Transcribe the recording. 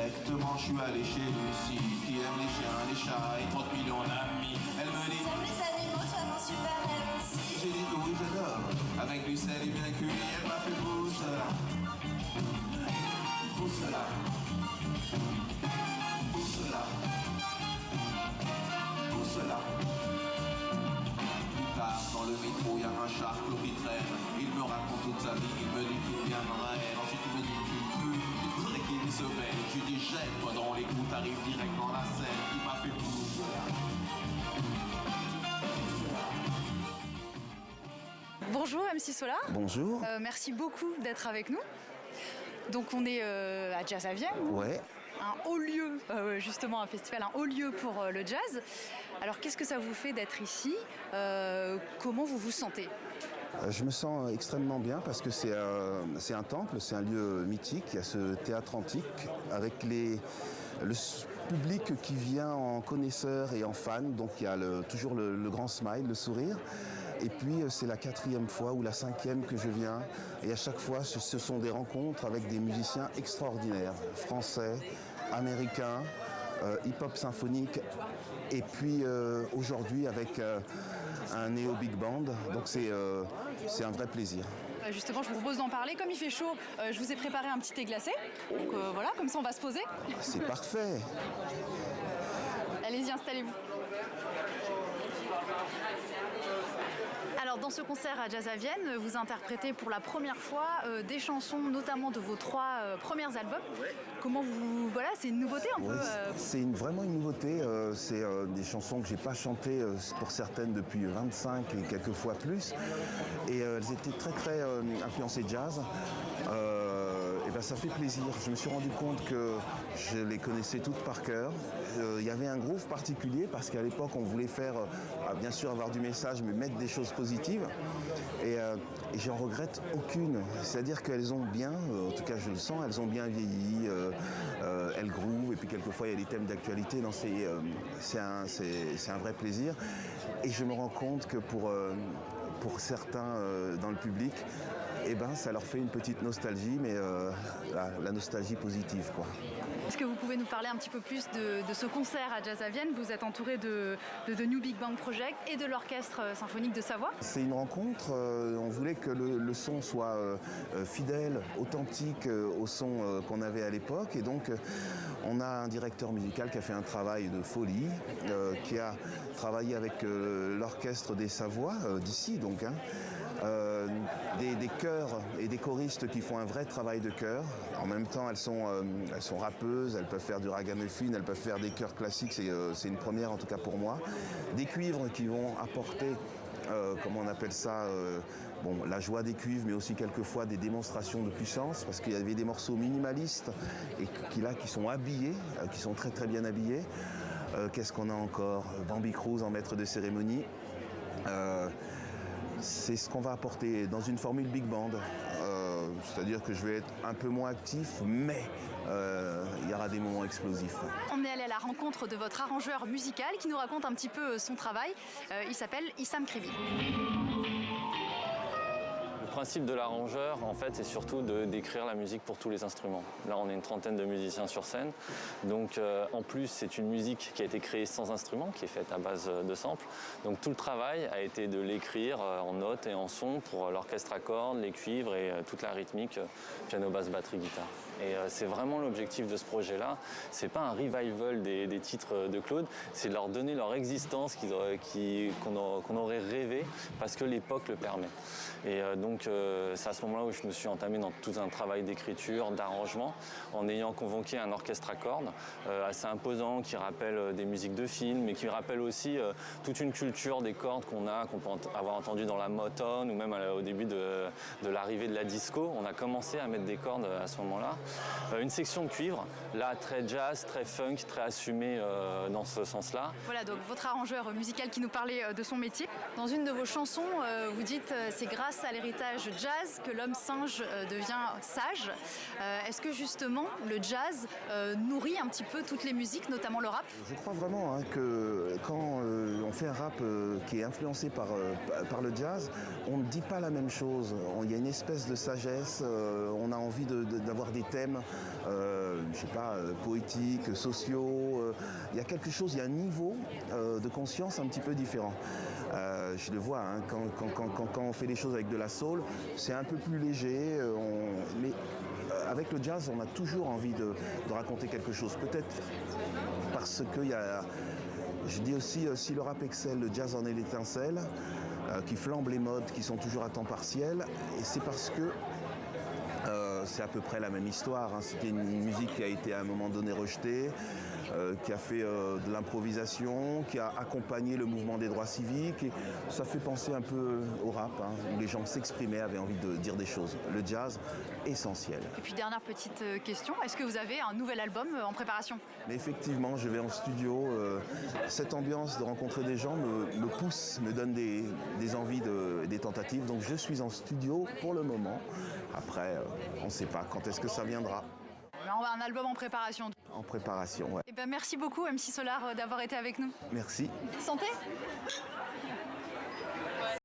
directement, je suis allé chez Lucie, qui aime les chiens, les chats et 30 millions d'amis. Elle me dit, j'aime les animaux, toi mon super MC. j'ai dit oui, j'adore. Avec lui, elle est bien cuit, elle m'a fait bouge là. Bouge là. Bouge là. Bouge là. Dans le métro, il y a un charclot qui traîne. Il me raconte toute sa vie, il me dit qu'il viendrait. Ensuite il me dit qu'il pue, il faudrait qu'il se baigne. Je lui dis jette-toi dans les coups, t'arrives direct dans la scène. Il m'a fait bouge. Bonjour MC Solar. Bonjour. Merci beaucoup d'être avec nous. Donc on est à Jazz à Vienne. Ouais. Un haut lieu, justement un festival, un haut lieu pour le jazz. Alors qu'est-ce que ça vous fait d'être ici? Comment vous vous sentez? Je me sens extrêmement bien parce que c'est un temple, c'est un lieu mythique. Il y a ce théâtre antique avec le public qui vient en connaisseur et en fan. Donc il y a toujours le grand smile, le sourire. Et puis c'est la 4e fois ou la 5e que je viens. Et à chaque fois, ce sont des rencontres avec des musiciens extraordinaires, français, américains, hip-hop symphonique. Et puis aujourd'hui avec un néo big band. Donc c'est un vrai plaisir. Justement, je vous propose d'en parler. Comme il fait chaud, je vous ai préparé un petit thé glacé. Donc voilà, comme ça on va se poser. C'est parfait. Allez-y, installez-vous. Alors dans ce concert à Jazz à Vienne, vous interprétez pour la première fois des chansons, notamment de vos 3 premiers albums. Comment vous... Voilà, c'est une nouveauté un peu C'est vraiment une nouveauté. C'est des chansons que j'ai pas chantées pour certaines depuis 25 et quelques fois plus. Et elles étaient très influencées jazz. Et ben ça fait plaisir. Je me suis rendu compte que je les connaissais toutes par cœur. Il y avait un groove particulier parce qu'à l'époque on voulait faire, bien sûr avoir du message, mais mettre des choses positives. Et j'en regrette aucune. C'est-à-dire qu'elles ont bien, en tout cas je le sens, elles ont bien vieilli. Elles groove et puis quelquefois il y a des thèmes d'actualité. C'est un vrai plaisir. Et je me rends compte que pour certains dans le public, eh ben, ça leur fait une petite nostalgie, mais la nostalgie positive, quoi. Est-ce que vous pouvez nous parler un petit peu plus de ce concert à Jazz à Vienne? Vous êtes entouré de The New Big Bang Project et de l'Orchestre Symphonique de Savoie. C'est une rencontre, on voulait que le son soit fidèle, authentique au son qu'on avait à l'époque. Et donc, on a un directeur musical qui a fait un travail de folie, qui a travaillé avec l'Orchestre des Savoies, d'ici donc, hein. Des chœurs et des choristes qui font un vrai travail de chœur. En même temps, elles sont rappeuses, elles peuvent faire du ragamuffin, elles peuvent faire des chœurs classiques, c'est une première en tout cas pour moi. Des cuivres qui vont apporter, comment on appelle ça, la joie des cuivres, mais aussi quelquefois des démonstrations de puissance, parce qu'il y avait des morceaux minimalistes et qui sont habillés, qui sont très bien habillés. Qu'est-ce qu'on a encore? Bambi Cruz en maître de cérémonie. C'est ce qu'on va apporter dans une formule big band, c'est-à-dire que je vais être un peu moins actif, mais il y aura des moments explosifs. On est allé à la rencontre de votre arrangeur musical qui nous raconte un petit peu son travail. Il s'appelle Issam Kribi. Le principe de l'arrangeur, en fait, c'est surtout d'écrire la musique pour tous les instruments. Là, on est une trentaine de musiciens sur scène. Donc, en plus, c'est une musique qui a été créée sans instrument, qui est faite à base de samples. Donc, tout le travail a été de l'écrire en notes et en son pour l'orchestre à cordes, les cuivres et toute la rythmique, piano, basse, batterie, guitare. Et c'est vraiment l'objectif de ce projet-là. C'est pas un revival des titres de Claude, c'est de leur donner leur existence qu'on aurait rêvé parce que l'époque le permet. Et donc, c'est à ce moment-là où je me suis entamé dans tout un travail d'écriture, d'arrangement, en ayant convoqué un orchestre à cordes assez imposant qui rappelle des musiques de films, mais qui rappelle aussi toute une culture des cordes qu'on peut avoir entendu dans la Motown ou même au début de l'arrivée de la disco. On a commencé à mettre des cordes à ce moment-là. Une section de cuivre, là très jazz, très funk, très assumé dans ce sens-là. Voilà, donc votre arrangeur musical qui nous parlait de son métier. Dans une de vos chansons, vous dites c'est grâce à l'héritage jazz que l'homme singe devient sage. Est-ce que justement le jazz nourrit un petit peu toutes les musiques, notamment le rap? Je crois vraiment que quand on fait un rap qui est influencé par le jazz, on ne dit pas la même chose. Il y a une espèce de sagesse, on a envie d'avoir des thèmes thèmes, je sais pas, poétiques, sociaux. Il y a quelque chose, il y a un niveau de conscience un petit peu différent. Je le vois, hein, quand on fait les choses avec de la soul, c'est un peu plus léger, mais avec le jazz, on a toujours envie de raconter quelque chose. Peut-être parce qu'il y a... Je dis aussi, si le rap excelle, le jazz en est l'étincelle, qui flambe les modes qui sont toujours à temps partiel. Et c'est parce que c'est à peu près la même histoire. Hein. C'était une musique qui a été à un moment donné rejetée, qui a fait de l'improvisation, qui a accompagné le mouvement des droits civiques. Et ça fait penser un peu au rap, hein, où les gens s'exprimaient, avaient envie de dire des choses. Le jazz, essentiel. Et puis dernière petite question, est-ce que vous avez un nouvel album en préparation? Mais effectivement, je vais en studio. Cette ambiance de rencontrer des gens me pousse, me donne des envies, des tentatives. Donc je suis en studio pour le moment. Après, on ne sait pas quand est-ce que ça viendra. Un album en préparation. En préparation, ouais. Et ben merci beaucoup MC Solar d'avoir été avec nous. Merci. Santé.